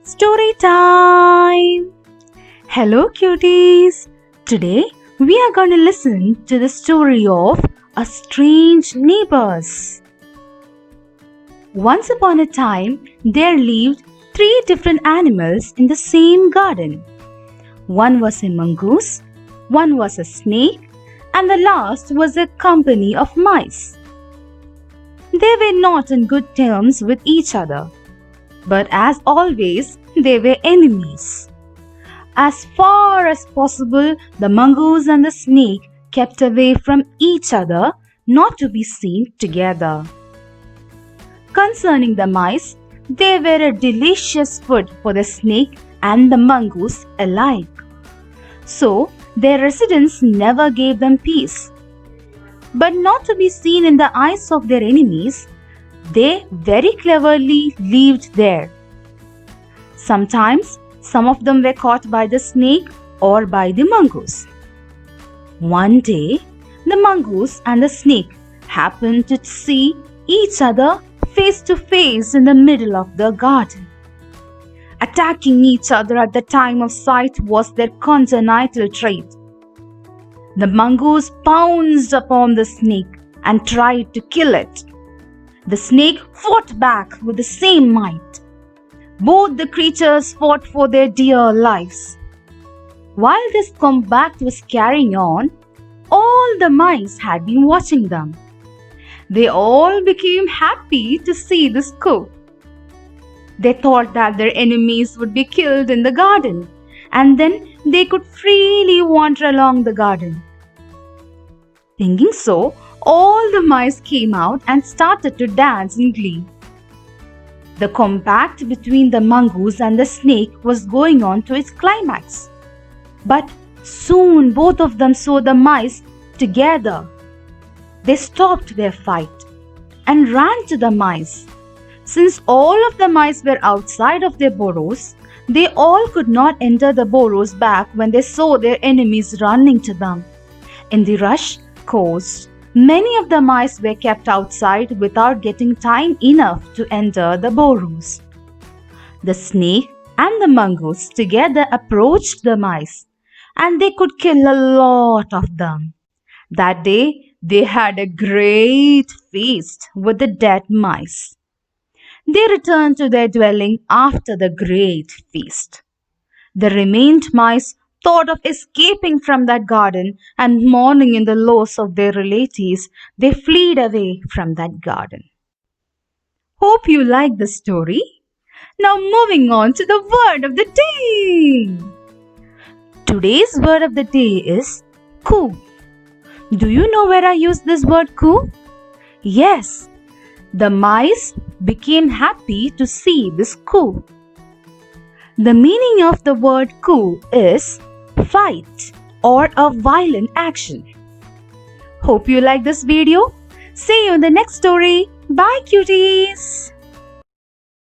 Story time! Hello cuties! Today we are going to listen to the story of a strange neighbors. Once upon a time there lived three different animals in the same garden. One was a mongoose, one was a snake, and the last was a company of mice. They were not on good terms with each other, but as always, they were enemies. As far as possible, the mongoose and the snake kept away from each other, not to be seen together. Concerning the mice, they were a delicious food for the snake and the mongoose alike. So, their residence never gave them peace. But not to be seen in the eyes of their enemies, they very cleverly lived there. Sometimes, some of them were caught by the snake or by the mongoose. One day, the mongoose and the snake happened to see each other face to face in the middle of the garden. Attacking each other at the time of sight was their congenital trait. The mongoose pounced upon the snake and tried to kill it. The snake fought back with the same might. Both the creatures fought for their dear lives. While this combat was carrying on, all the mice had been watching them. They all became happy to see this coup. They thought that their enemies would be killed in the garden, and then they could freely wander along the garden. Thinking so, all the mice came out and started to dance in glee. The combat between the mongoose and the snake was going on to its climax. But soon both of them saw the mice together. They stopped their fight and ran to the mice. Since all of the mice were outside of their burrows, they all could not enter the burrows back when they saw their enemies running to them. In the rush caused, many of the mice were kept outside without getting time enough to enter the burrows. The snake and the mongoose together approached the mice, and they could kill a lot of them. That day, they had a great feast with the dead mice. They returned to their dwelling after the great feast. The remained mice thought of escaping from that garden, and mourning in the loss of their relatives, they fled away from that garden. Hope you like the story. Now moving on to the word of the day. Today's word of the day is coo. Do you know where I use this word coo? Yes, the mice became happy to see this coo. The meaning of the word coo is fight or a violent action. Hope you like this video. See you in the next story. Bye cuties.